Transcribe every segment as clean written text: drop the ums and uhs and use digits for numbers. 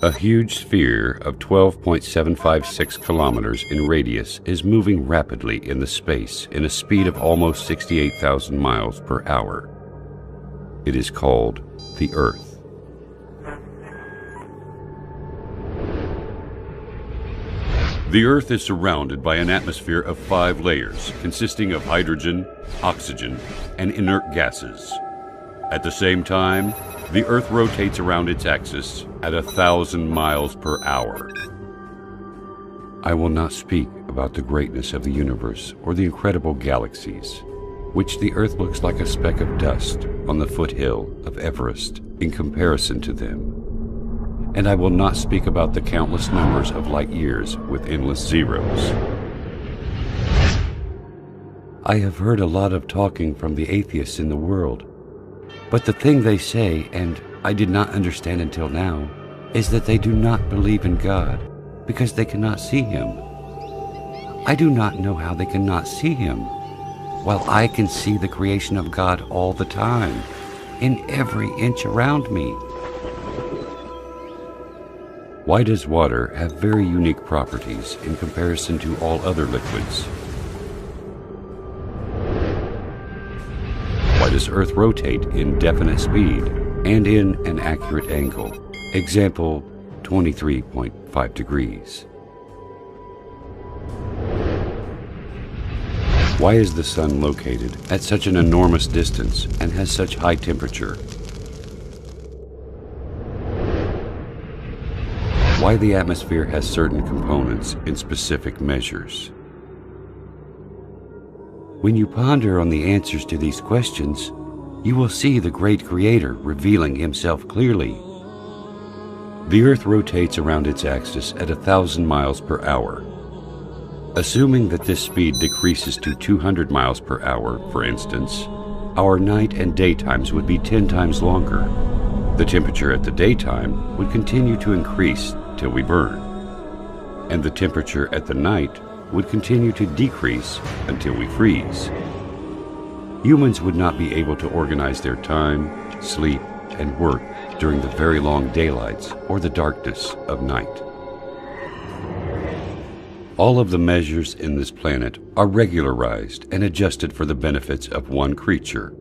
A huge sphere of 12.756 kilometers in radius is moving rapidly in the space in a speed of almost 68,000 miles per hour. It is called the Earth. The Earth is surrounded by an atmosphere of 5 layers consisting of hydrogen, oxygen, and inert gases. At the same time, the Earth rotates around its axis at 1,000 miles per hour. I will not speak about the greatness of the universe or the incredible galaxies, which the Earth looks like a speck of dust on the foothill of Everest in comparison to them. And I will not speak about the countless numbers of light years with endless zeros. I have heard a lot of talking from the atheists in the world, but the thing they say, and I did not understand until now, is that they do not believe in God because they cannot see Him. I do not know how they cannot see Him, while I can see the creation of God all the time, in every inch around me. Why does water have very unique properties in comparison to all other liquids? Why does Earth rotate in definite speed and in an accurate angle? Example, 23.5 degrees. Why is the Sun located at such an enormous distance and has such high temperature? Why the atmosphere has certain components in specific measures? When you ponder on the answers to these questions, you will see the great Creator revealing Himself clearly. The Earth rotates around its axis at 1,000 miles per hour. Assuming that this speed decreases to 200 miles per hour, for instance, our night and daytimes would be 10 times longer. The temperature at the daytime would continue to increase till we burn, and the temperature at the night would continue to decrease until we freeze. Humans would not be able to organize their time, sleep, and work during the very long daylights or the darkness of night. All of the measures in this planet are regularized and adjusted for the benefits of one creature,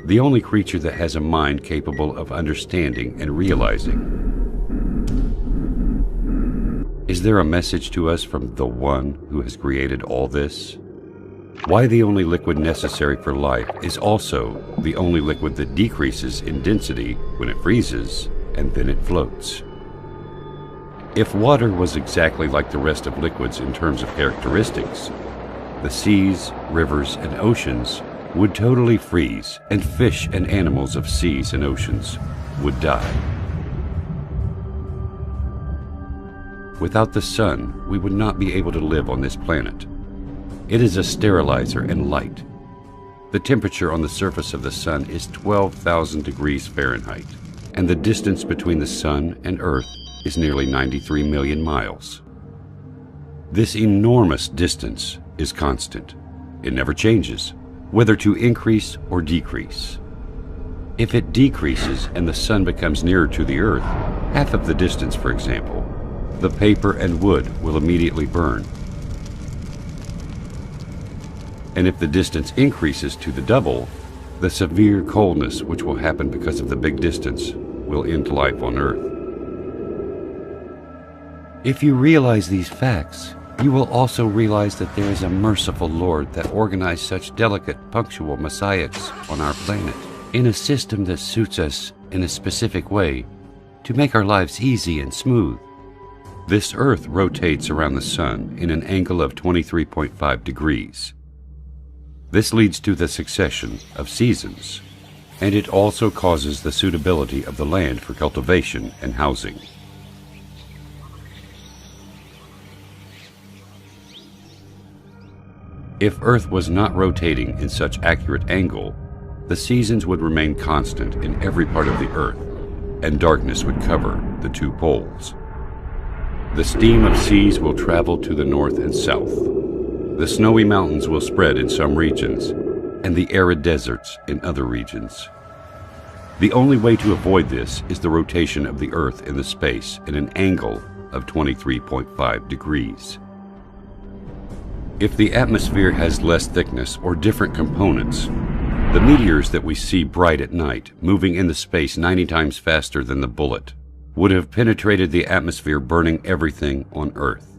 the only creature that has a mind capable of understanding and realizing. Is there a message to us from the One who has created all this? Why the only liquid necessary for life is also the only liquid that decreases in density when it freezes and then it floats. If water was exactly like the rest of liquids in terms of characteristics, the seas, rivers, and oceans would totally freeze, and fish and animals of seas and oceans would die. Without the sun, we would not be able to live on this planet. It is a sterilizer and light. The temperature on the surface of the sun is 12,000 degrees Fahrenheit, and the distance between the sun and Earth is nearly 93 million miles. This enormous distance is constant. It never changes, whether to increase or decrease. If it decreases and the sun becomes nearer to the Earth, half of the distance, for example, the paper and wood will immediately burn. And if the distance increases to the double, the severe coldness which will happen because of the big distance will end life on Earth. If you realize these facts, you will also realize that there is a merciful Lord that organized such delicate, punctual messiahs on our planet in a system that suits us in a specific way to make our lives easy and smooth. This Earth rotates around the Sun in an angle of 23.5 degrees. This leads to the succession of seasons, and it also causes the suitability of the land for cultivation and housing. If Earth was not rotating in such accurate angle, the seasons would remain constant in every part of the Earth, and darkness would cover the 2 poles. The steam of seas will travel to the north and south. The snowy mountains will spread in some regions, and the arid deserts in other regions. The only way to avoid this is the rotation of the Earth in the space at an angle of 23.5 degrees. If the atmosphere has less thickness or different components, the meteors that we see bright at night, moving in the space 90 times faster than the bullet, would have penetrated the atmosphere, burning everything on Earth.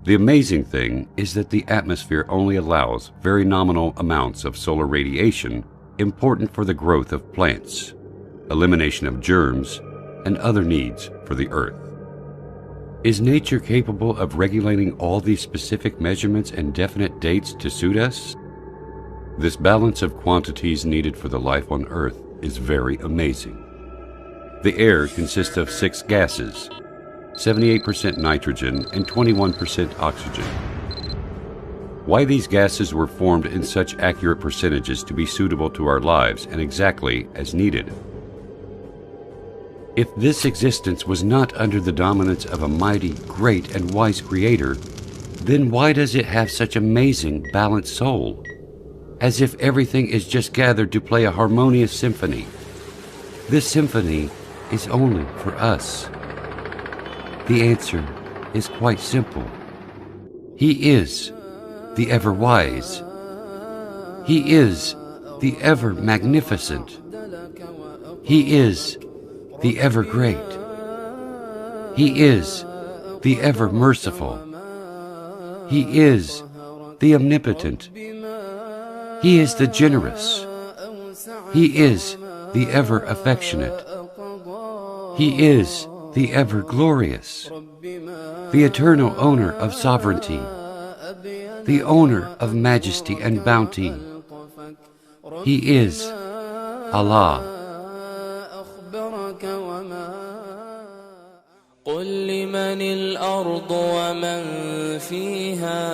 The amazing thing is that the atmosphere only allows very nominal amounts of solar radiation important for the growth of plants, elimination of germs, and other needs for the Earth. Is nature capable of regulating all these specific measurements and definite dates to suit us? This balance of quantities needed for the life on Earth is very amazing. The air consists of 6 gases, 78% nitrogen and 21% oxygen. Why these gases were formed in such accurate percentages to be suitable to our lives and exactly as needed? If this existence was not under the dominance of a mighty, great, and wise Creator, then why does it have such amazing, balanced soul? As if everything is just gathered to play a harmonious symphony. This symphony is only for us. The answer is quite simple. He is the ever-wise. He is the ever-magnificent. He is the ever-great. He is the ever-merciful. He is the omnipotent. He is the generous. He is the ever-affectionate. He is the ever-glorious, the eternal owner of sovereignty, the owner of majesty and bounty. He is Allah. قل لمن الأرض ومن فيها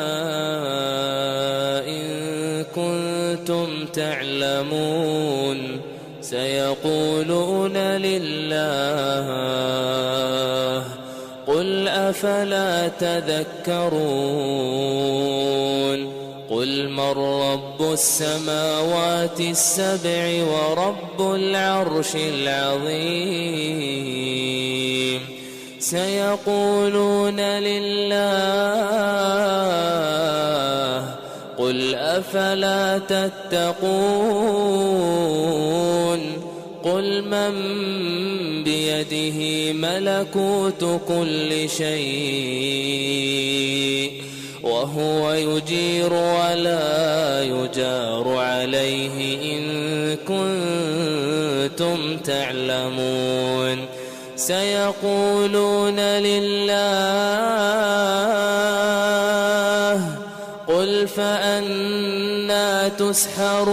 إن كنتم تعلمون سيقولون لله قل أفلا تذكرون قل من رب السماوات السبع ورب العرش العظيم سيقولون لله قل أفلا تتقون قل من بيده ملكوت كل شيء وهو يجير ولا يجار عليه إن كنتم تعلمون سيقولون لله قل فأنى تسحرون